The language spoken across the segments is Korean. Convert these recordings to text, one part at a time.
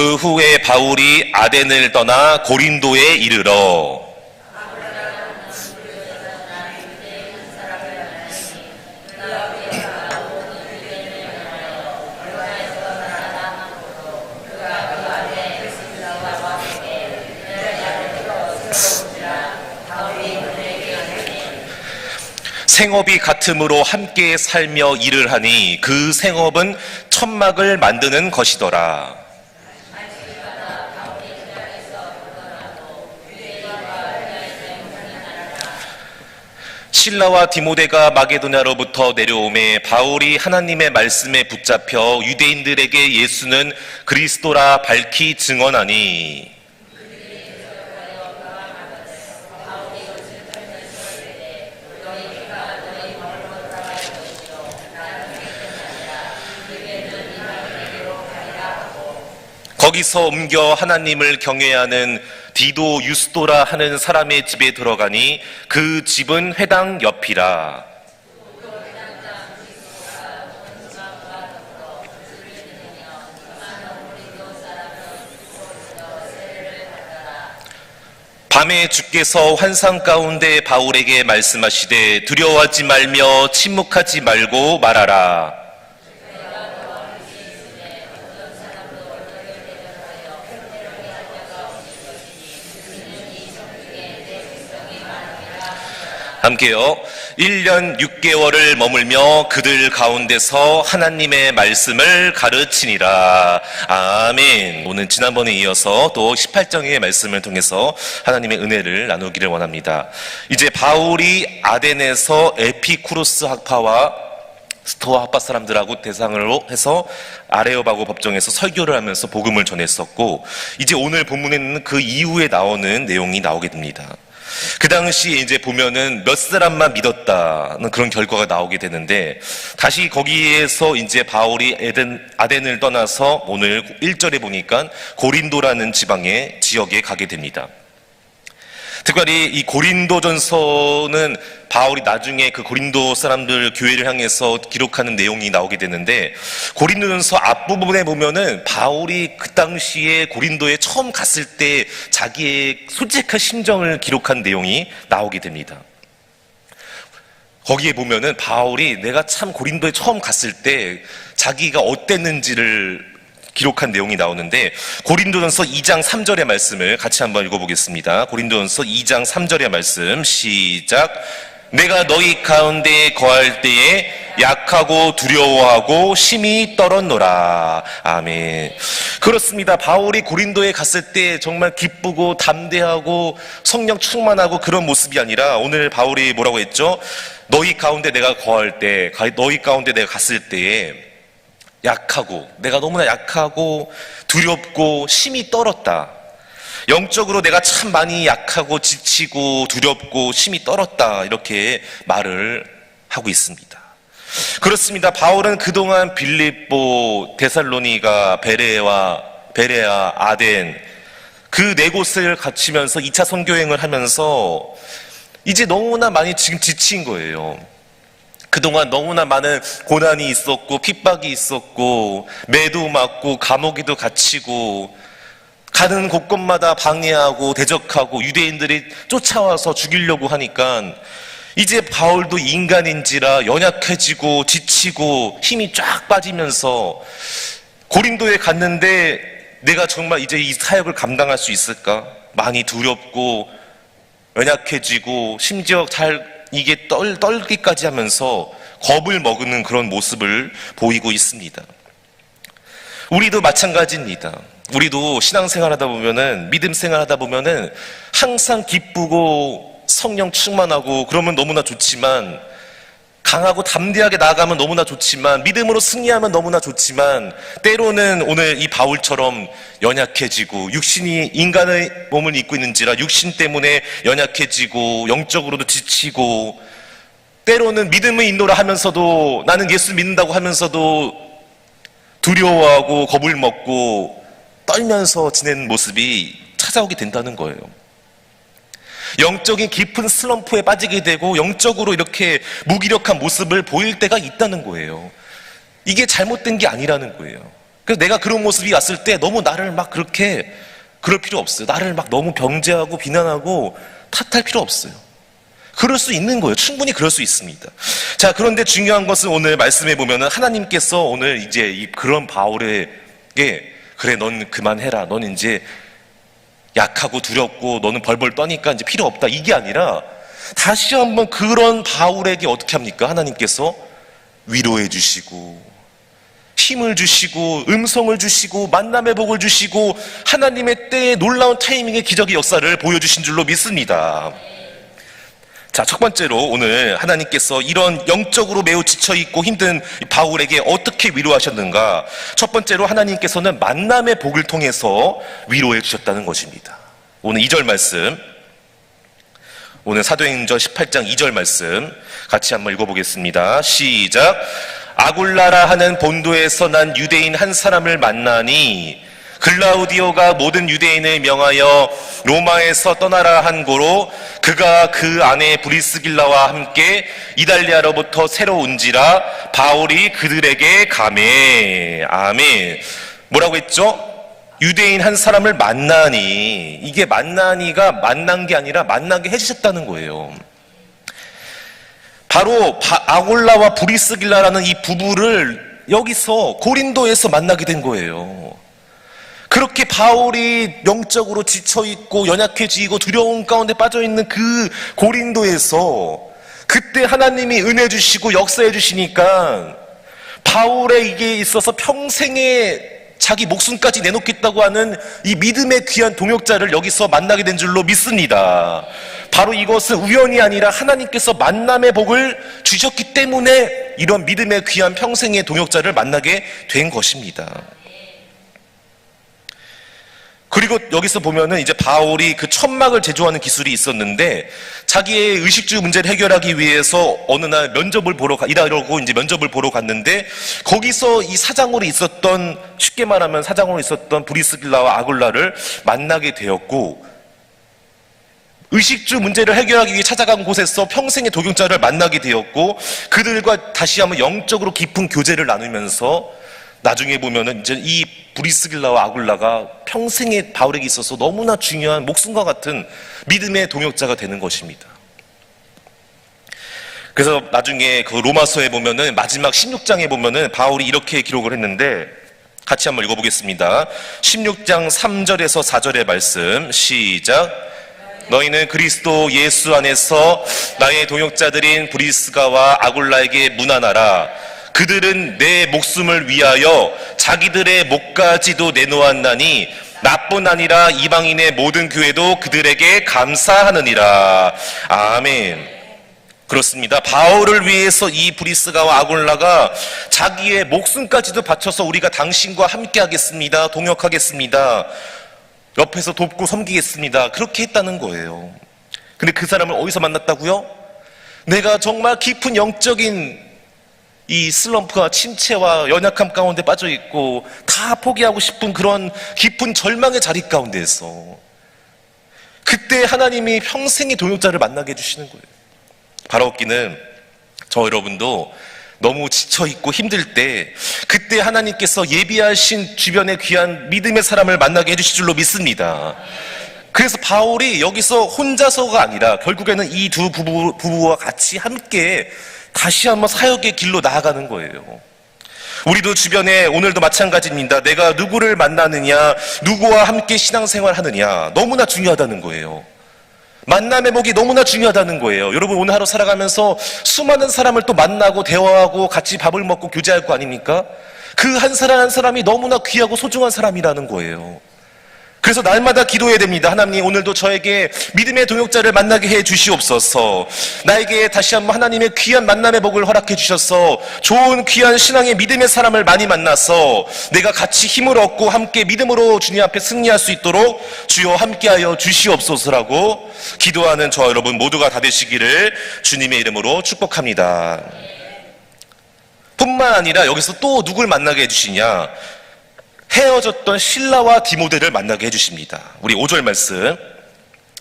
그 후에 바울이 아덴을 떠나 고린도에 이르러 생업이 같음으로 함께 살며 일을 하니 그 생업은 천막을 만드는 것이더라. 실라와 디모데가 마게도냐로부터 내려오매 바울이 하나님의 말씀에 붙잡혀 유대인들에게 예수는 그리스도라 밝히 증언하니 거기서 옮겨 하나님을 경외하는 디도 유스도라 하는 사람의 집에 들어가니 그 집은 회당 옆이라. 밤에 주께서 환상 가운데 바울에게 말씀하시되 두려워하지 말며 침묵하지 말고 말하라. 함께요. 1년 6개월을 머물며 그들 가운데서 하나님의 말씀을 가르치니라. 아멘. 오늘 지난번에 이어서 또 18장의 말씀을 통해서 하나님의 은혜를 나누기를 원합니다. 이제 바울이 아덴에서 에피쿠로스 학파와 스토아 학파 사람들하고 대상으로 해서 아레오바고 법정에서 설교를 하면서 복음을 전했었고, 이제 오늘 본문에는 그 이후에 나오는 내용이 나오게 됩니다. 그 당시에 이제 보면은 몇 사람만 믿었다는 그런 결과가 나오게 되는데, 다시 거기에서 이제 바울이 아덴을 떠나서 오늘 1절에 보니까 고린도라는 지역에 가게 됩니다. 특별히 이 고린도전서는 바울이 나중에 그 고린도 사람들 교회를 향해서 기록하는 내용이 나오게 되는데, 고린도전서 앞부분에 보면은 바울이 그 당시에 고린도에 처음 갔을 때 자기의 솔직한 심정을 기록한 내용이 나오게 됩니다. 거기에 보면은 바울이 내가 참 고린도에 처음 갔을 때 자기가 어땠는지를 기록한 내용이 나오는데, 고린도전서 2장 3절의 말씀을 같이 한번 읽어보겠습니다. 고린도전서 2장 3절의 말씀 시작. 내가 너희 가운데 거할 때에 약하고 두려워하고 심히 떨었노라. 아멘. 그렇습니다. 바울이 고린도에 갔을 때 정말 기쁘고 담대하고 성령 충만하고 그런 모습이 아니라, 오늘 바울이 뭐라고 했죠? 너희 가운데 내가 거할 때, 너희 가운데 내가 갔을 때에 내가 너무나 약하고 두렵고 심히 떨었다. 영적으로 내가 참 많이 약하고 지치고 두렵고 심히 떨었다. 이렇게 말을 하고 있습니다. 그렇습니다. 바울은 그동안 빌립보, 데살로니가, 베레아, 아덴 그 네 곳을 거치면서 2차 선교행을 하면서 이제 너무나 많이 지금 지친 거예요. 그동안 너무나 많은 고난이 있었고 핍박이 있었고 매도 맞고 감옥에도 갇히고 가는 곳곳마다 방해하고 대적하고 유대인들이 쫓아와서 죽이려고 하니까 이제 바울도 인간인지라 연약해지고 지치고 힘이 쫙 빠지면서 고린도에 갔는데 내가 정말 이제 이 사역을 감당할 수 있을까? 많이 두렵고 연약해지고 심지어 이게 떨기까지 하면서 겁을 먹는 그런 모습을 보이고 있습니다. 우리도 마찬가지입니다. 우리도 신앙생활 하다 보면은, 믿음 생활 하다 보면은 항상 기쁘고 성령 충만하고 그러면 너무나 좋지만, 강하고 담대하게 나아가면 너무나 좋지만, 믿음으로 승리하면 너무나 좋지만, 때로는 오늘 이 바울처럼 연약해지고 육신이 인간의 몸을 입고 있는지라 육신 때문에 연약해지고 영적으로도 지치고, 때로는 믿음의 인도를 하면서도 나는 예수 믿는다고 하면서도 두려워하고 겁을 먹고 떨면서 지내는 모습이 찾아오게 된다는 거예요. 영적인 깊은 슬럼프에 빠지게 되고 영적으로 이렇게 무기력한 모습을 보일 때가 있다는 거예요. 이게 잘못된 게 아니라는 거예요. 그래서 내가 그런 모습이 왔을 때 너무 나를 막 그렇게 그럴 필요 없어요. 나를 막 너무 병제하고 비난하고 탓할 필요 없어요. 그럴 수 있는 거예요. 충분히 그럴 수 있습니다. 자, 그런데 중요한 것은 오늘 말씀해 보면은 하나님께서 오늘 이제 그런 바울에게 그래, 넌 그만해라. 넌 이제 약하고 두렵고 너는 벌벌 떠니까 이제 필요 없다. 이게 아니라 다시 한번 그런 바울에게 어떻게 합니까? 하나님께서 위로해 주시고 힘을 주시고 음성을 주시고 만남의 복을 주시고 하나님의 때에 놀라운 타이밍의 기적의 역사를 보여주신 줄로 믿습니다. 자, 첫 번째로 오늘 하나님께서 이런 영적으로 매우 지쳐있고 힘든 바울에게 어떻게 위로하셨는가? 첫 번째로 하나님께서는 만남의 복을 통해서 위로해 주셨다는 것입니다. 오늘 2절 말씀, 오늘 사도행전 18장 2절 말씀 같이 한번 읽어보겠습니다. 시작. 아굴라라 하는 본도에서 난 유대인 한 사람을 만나니 글라우디오가 모든 유대인을 명하여 로마에서 떠나라 한 고로 그가 그 아내 브리스길라와 함께 이달리아로부터 새로 온지라 바울이 그들에게 가매. 아멘. 뭐라고 했죠? 유대인 한 사람을 만나니, 이게 만나니가 만난 게 아니라 만나게 해주셨다는 거예요. 바로 아굴라와 브리스길라라는 이 부부를 여기서 고린도에서 만나게 된 거예요. 그렇게 바울이 영적으로 지쳐있고 연약해지고 두려움 가운데 빠져있는 그 고린도에서 그때 하나님이 은혜 주시고 역사해 주시니까 바울에게 있어서 평생의 자기 목숨까지 내놓겠다고 하는 이 믿음의 귀한 동역자를 여기서 만나게 된 줄로 믿습니다. 바로 이것은 우연이 아니라 하나님께서 만남의 복을 주셨기 때문에 이런 믿음의 귀한 평생의 동역자를 만나게 된 것입니다. 그리고 여기서 보면은 이제 바울이 그 천막을 제조하는 기술이 있었는데 자기의 의식주 문제를 해결하기 위해서 어느 날 면접을 보러 일하려고 이제 면접을 보러 갔는데 거기서 이 사장으로 있었던, 쉽게 말하면 사장으로 있었던 브리스길라와 아굴라를 만나게 되었고, 의식주 문제를 해결하기 위해 찾아간 곳에서 평생의 동역자를 만나게 되었고, 그들과 다시 한번 영적으로 깊은 교제를 나누면서 나중에 보면은 이제 이 브리스길라와 아굴라가 평생에 바울에게 있어서 너무나 중요한 목숨과 같은 믿음의 동역자가 되는 것입니다. 그래서 나중에 그 로마서에 보면은 마지막 16장에 보면은 바울이 이렇게 기록을 했는데 같이 한번 읽어보겠습니다. 16장 3절에서 4절의 말씀 시작. 너희는 그리스도 예수 안에서 나의 동역자들인 브리스가와 아굴라에게 문안하라. 그들은 내 목숨을 위하여 자기들의 목까지도 내놓았나니 나뿐 아니라 이방인의 모든 교회도 그들에게 감사하느니라. 아멘. 그렇습니다. 바울을 위해서 이 브리스가와 아굴라가 자기의 목숨까지도 바쳐서 우리가 당신과 함께 하겠습니다, 동역하겠습니다, 옆에서 돕고 섬기겠습니다, 그렇게 했다는 거예요. 근데 그 사람을 어디서 만났다고요? 내가 정말 깊은 영적인 이 슬럼프와 침체와 연약함 가운데 빠져있고 다 포기하고 싶은 그런 깊은 절망의 자리 가운데에서 그때 하나님이 평생의 동역자를 만나게 해주시는 거예요. 바라옵기는 저 여러분도 너무 지쳐있고 힘들 때 그때 하나님께서 예비하신 주변의 귀한 믿음의 사람을 만나게 해주실 줄로 믿습니다. 그래서 바울이 여기서 혼자서가 아니라 결국에는 이 두 부부와 같이 함께 다시 한번 사역의 길로 나아가는 거예요. 우리도 주변에 오늘도 마찬가지입니다. 내가 누구를 만나느냐, 누구와 함께 신앙생활 하느냐, 너무나 중요하다는 거예요. 만남의 복이 너무나 중요하다는 거예요. 여러분, 오늘 하루 살아가면서 수많은 사람을 또 만나고 대화하고 같이 밥을 먹고 교제할 거 아닙니까? 그 한 사람 한 사람이 너무나 귀하고 소중한 사람이라는 거예요. 그래서 날마다 기도해야 됩니다. 하나님, 오늘도 저에게 믿음의 동역자를 만나게 해 주시옵소서. 나에게 다시 한번 하나님의 귀한 만남의 복을 허락해 주셔서 좋은 귀한 신앙의 믿음의 사람을 많이 만나서 내가 같이 힘을 얻고 함께 믿음으로 주님 앞에 승리할 수 있도록 주여 함께하여 주시옵소서라고 기도하는 저 여러분 모두가 다 되시기를 주님의 이름으로 축복합니다. 뿐만 아니라 여기서 또 누굴 만나게 해주시냐, 헤어졌던 실라와 디모데를 만나게 해주십니다. 우리 5절 말씀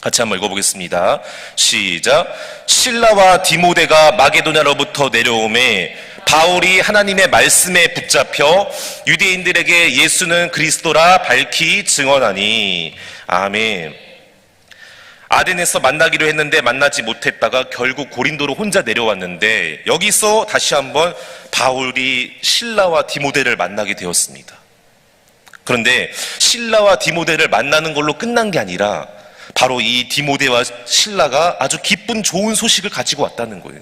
같이 한번 읽어보겠습니다. 시작. 실라와 디모데가 마게도냐로부터 내려오매 바울이 하나님의 말씀에 붙잡혀 유대인들에게 예수는 그리스도라 밝히 증언하니. 아멘. 아덴에서 만나기로 했는데 만나지 못했다가 결국 고린도로 혼자 내려왔는데, 여기서 다시 한번 바울이 실라와 디모데를 만나게 되었습니다. 그런데 실라와 디모데를 만나는 걸로 끝난 게 아니라 바로 이 디모데와 실라가 아주 기쁜 좋은 소식을 가지고 왔다는 거예요.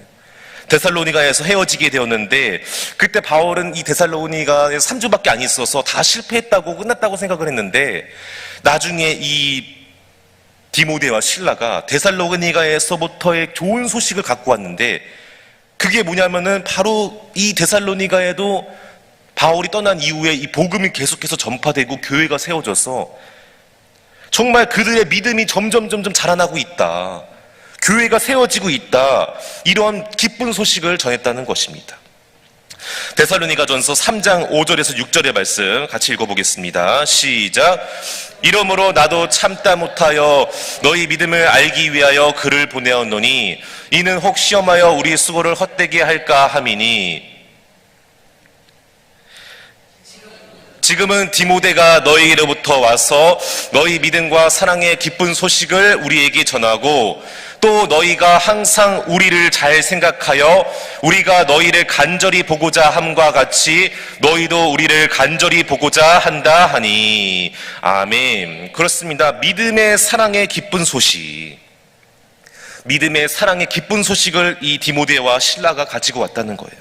데살로니가에서 헤어지게 되었는데, 그때 바울은 이 데살로니가에서 3주밖에 안 있어서 다 실패했다고 끝났다고 생각을 했는데, 나중에 이 디모데와 실라가 데살로니가에서부터의 좋은 소식을 갖고 왔는데, 그게 뭐냐면은 바로 이 데살로니가에도 바울이 떠난 이후에 이 복음이 계속해서 전파되고 교회가 세워져서 정말 그들의 믿음이 점점 자라나고 있다, 교회가 세워지고 있다, 이런 기쁜 소식을 전했다는 것입니다. 데살로니가전서 3장 5절에서 6절의 말씀 같이 읽어보겠습니다. 시작. 이러므로 나도 참다 못하여 너희 믿음을 알기 위하여 글을 보내었노니 이는 혹 시험하여 우리 수고를 헛되게 할까 함이니, 지금은 디모데가 너희로부터 와서 너희 믿음과 사랑의 기쁜 소식을 우리에게 전하고, 또 너희가 항상 우리를 잘 생각하여 우리가 너희를 간절히 보고자 함과 같이 너희도 우리를 간절히 보고자 한다 하니. 아멘. 그렇습니다. 믿음의 사랑의 기쁜 소식, 믿음의 사랑의 기쁜 소식을 이 디모데와 실라가 가지고 왔다는 거예요.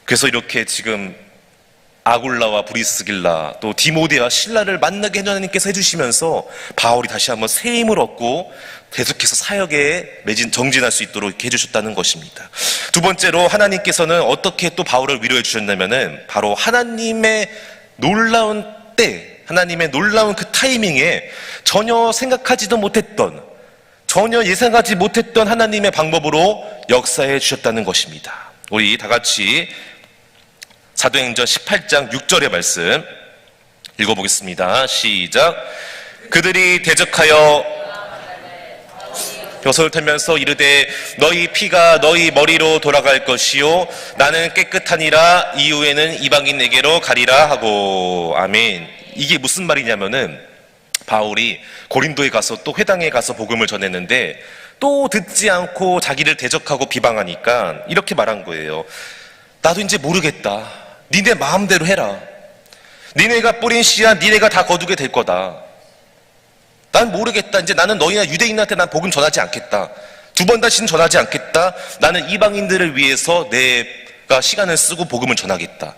그래서 이렇게 지금 아굴라와 브리스길라, 또 디모데와 실라를 만나게 하나님께서 해주시면서 바울이 다시 한번 새 힘을 얻고 계속해서 사역에 정진할 수 있도록 이렇게 해주셨다는 것입니다. 두 번째로 하나님께서는 어떻게 또 바울을 위로해 주셨냐면은, 바로 하나님의 놀라운 때, 하나님의 놀라운 그 타이밍에 전혀 생각하지도 못했던, 전혀 예상하지 못했던 하나님의 방법으로 역사해 주셨다는 것입니다. 우리 다 같이 사도행전 18장 6절의 말씀 읽어보겠습니다. 시작. 그들이 대적하여 벼슬을 털면서 이르되 너희 피가 너희 머리로 돌아갈 것이요 나는 깨끗하니라 이후에는 이방인에게로 가리라 하고. 아멘. 이게 무슨 말이냐면은, 바울이 고린도에 가서 또 회당에 가서 복음을 전했는데 또 듣지 않고 자기를 대적하고 비방하니까 이렇게 말한 거예요. 나도 이제 모르겠다. 니네 마음대로 해라. 니네가 뿌린 씨앗 니네가 다 거두게 될 거다. 난 모르겠다. 이제 나는 너희나 유대인한테 난 복음 전하지 않겠다. 두 번 다시는 전하지 않겠다. 나는 이방인들을 위해서 내가 시간을 쓰고 복음을 전하겠다.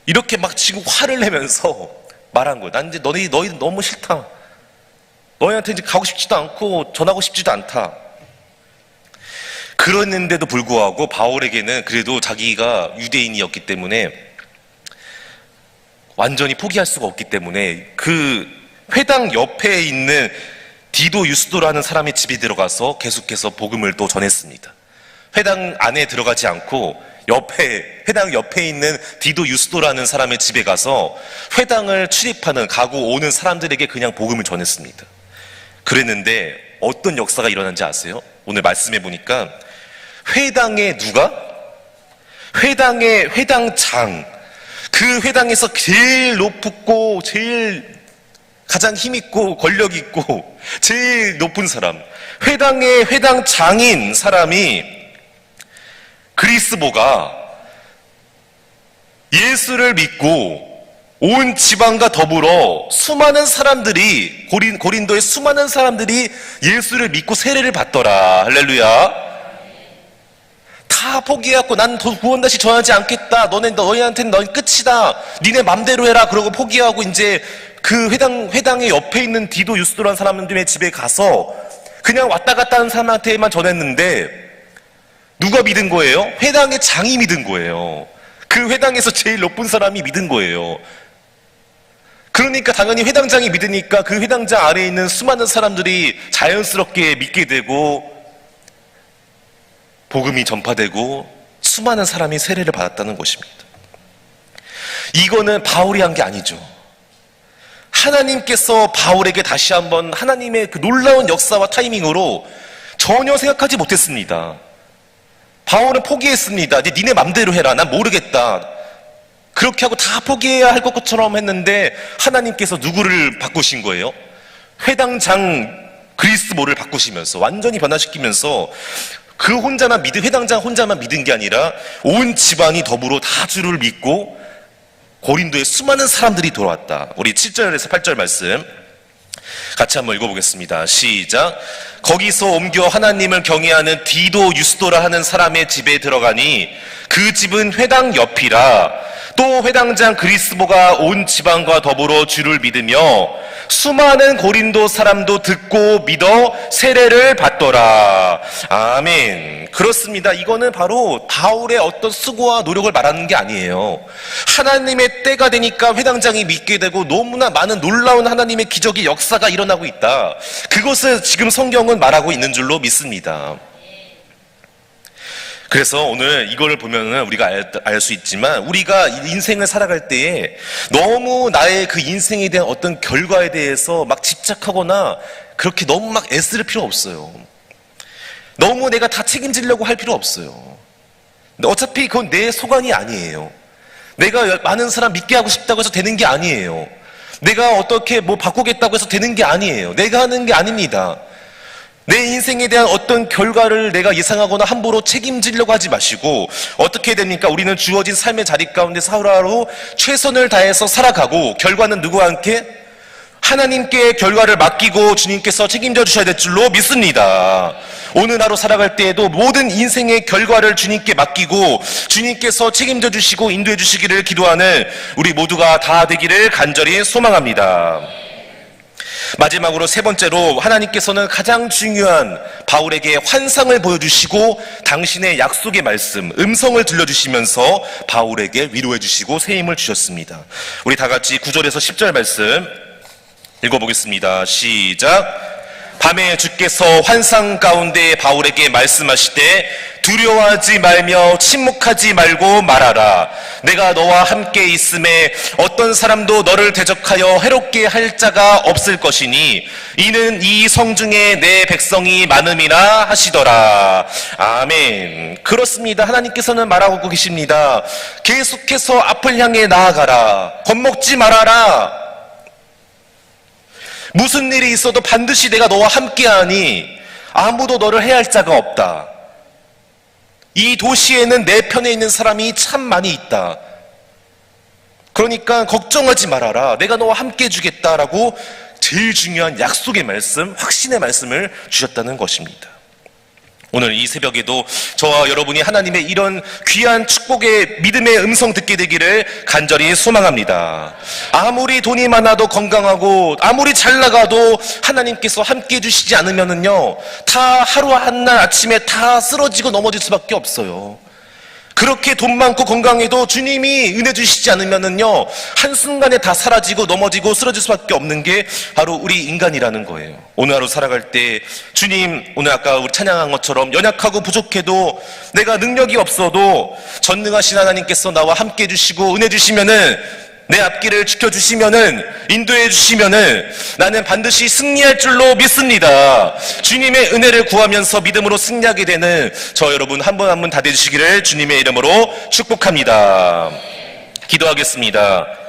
이렇게 막 지금 화를 내면서 말한 거예요. 난 이제 너희 너무 싫다. 너희한테 이제 가고 싶지도 않고 전하고 싶지도 않다. 그랬는데도 불구하고 바울에게는 그래도 자기가 유대인이었기 때문에 완전히 포기할 수가 없기 때문에 그 회당 옆에 있는 디도 유스도라는 사람의 집에 들어가서 계속해서 복음을 또 전했습니다. 회당 안에 들어가지 않고 회당 옆에 있는 디도 유스도라는 사람의 집에 가서 회당을 출입하는, 가고 오는 사람들에게 그냥 복음을 전했습니다. 그랬는데 어떤 역사가 일어난지 아세요? 오늘 말씀해 보니까 회당의 회당의 회당장, 그 회당에서 제일 높고 제일 가장 힘있고 권력 있고 제일 높은 사람, 회당의 회당장인 사람이, 그리스보가 예수를 믿고 온 지방과 더불어 수많은 사람들이, 고린도의 수많은 사람들이 예수를 믿고 세례를 받더라. 할렐루야. 다 포기해갖고 난 더 구원 다시 전하지 않겠다. 너희한테는 넌 끝이다. 니네 맘대로 해라. 그러고 포기하고 이제 그 회당의 옆에 있는 디도 유스도라는 사람들의 집에 가서 그냥 왔다 갔다 하는 사람한테만 전했는데 누가 믿은 거예요? 회당의 장이 믿은 거예요. 그 회당에서 제일 높은 사람이 믿은 거예요. 그러니까 당연히 회당장이 믿으니까 그 회당장 아래에 있는 수많은 사람들이 자연스럽게 믿게 되고 복음이 전파되고 수많은 사람이 세례를 받았다는 것입니다. 이거는 바울이 한 게 아니죠. 하나님께서 바울에게 다시 한번 하나님의 그 놀라운 역사와 타이밍으로 전혀 생각하지 못했습니다. 바울은 포기했습니다. 이제 니네 맘대로 해라. 난 모르겠다. 그렇게 하고 다 포기해야 할 것처럼 했는데 하나님께서 누구를 바꾸신 거예요? 회당장 그리스도를 바꾸시면서 완전히 변화시키면서 그 혼자만 회당장 혼자만 믿은 게 아니라 온 집안이 더불어 다 주를 믿고 고린도에 수많은 사람들이 돌아왔다. 우리 7절에서 8절 말씀 같이 한번 읽어보겠습니다. 시작. 거기서 옮겨 하나님을 경외하는 디도 유스도라 하는 사람의 집에 들어가니 그 집은 회당 옆이라. 또 회당장 그리스도가 온 지방과 더불어 주를 믿으며 수많은 고린도 사람도 듣고 믿어 세례를 받더라. 아멘. 그렇습니다. 이거는 바로 바울의 어떤 수고와 노력을 말하는 게 아니에요. 하나님의 때가 되니까 회당장이 믿게 되고 너무나 많은 놀라운 하나님의 기적의 역사가 일어나고 있다. 그것을 지금 성경은 말하고 있는 줄로 믿습니다. 그래서 오늘 이걸 보면은 우리가 알 수 있지만 우리가 인생을 살아갈 때에 너무 나의 그 인생에 대한 어떤 결과에 대해서 막 집착하거나 그렇게 너무 막 애쓸 필요 없어요. 너무 내가 다 책임지려고 할 필요 없어요. 어차피 그건 내 소관이 아니에요. 내가 많은 사람 믿게 하고 싶다고 해서 되는 게 아니에요. 내가 어떻게 뭐 바꾸겠다고 해서 되는 게 아니에요. 내가 하는 게 아닙니다. 내 인생에 대한 어떤 결과를 내가 예상하거나 함부로 책임지려고 하지 마시고 어떻게 됩니까? 우리는 주어진 삶의 자리 가운데 하루하루 최선을 다해서 살아가고 결과는 누구와 함께? 하나님께 결과를 맡기고 주님께서 책임져 주셔야 될 줄로 믿습니다. 오늘 하루 살아갈 때에도 모든 인생의 결과를 주님께 맡기고 주님께서 책임져 주시고 인도해 주시기를 기도하는 우리 모두가 다 되기를 간절히 소망합니다. 마지막으로 세 번째로 하나님께서는 가장 중요한 바울에게 환상을 보여주시고 당신의 약속의 말씀, 음성을 들려주시면서 바울에게 위로해 주시고 새 힘을 주셨습니다. 우리 다 같이 9절에서 10절 말씀 읽어보겠습니다. 시작. 밤에 주께서 환상 가운데 바울에게 말씀하시되 두려워하지 말며 침묵하지 말고 말하라. 내가 너와 함께 있음에 어떤 사람도 너를 대적하여 해롭게 할 자가 없을 것이니 이는 이 성중에 내 백성이 많음이라 하시더라. 아멘. 그렇습니다. 하나님께서는 말하고 계십니다. 계속해서 앞을 향해 나아가라. 겁먹지 말아라. 무슨 일이 있어도 반드시 내가 너와 함께하니 아무도 너를 해할 자가 없다. 이 도시에는 내 편에 있는 사람이 참 많이 있다. 그러니까 걱정하지 말아라. 내가 너와 함께 해주겠다라고 제일 중요한 약속의 말씀, 확신의 말씀을 주셨다는 것입니다. 오늘 이 새벽에도 저와 여러분이 하나님의 이런 귀한 축복의 믿음의 음성 듣게 되기를 간절히 소망합니다. 아무리 돈이 많아도 건강하고 아무리 잘 나가도 하나님께서 함께 해주시지 않으면은요 다 하루 한날 아침에 다 쓰러지고 넘어질 수밖에 없어요. 그렇게 돈 많고 건강해도 주님이 은혜 주시지 않으면은요 한순간에 다 사라지고 넘어지고 쓰러질 수밖에 없는 게 바로 우리 인간이라는 거예요. 오늘 하루 살아갈 때 주님, 오늘 아까 우리 찬양한 것처럼 연약하고 부족해도 내가 능력이 없어도 전능하신 하나님께서 나와 함께 해주시고 은혜 주시면은 내 앞길을 지켜주시면은 인도해 주시면은 나는 반드시 승리할 줄로 믿습니다. 주님의 은혜를 구하면서 믿음으로 승리하게 되는 저 여러분 한 분 한 분 다 되시기를 주님의 이름으로 축복합니다. 기도하겠습니다.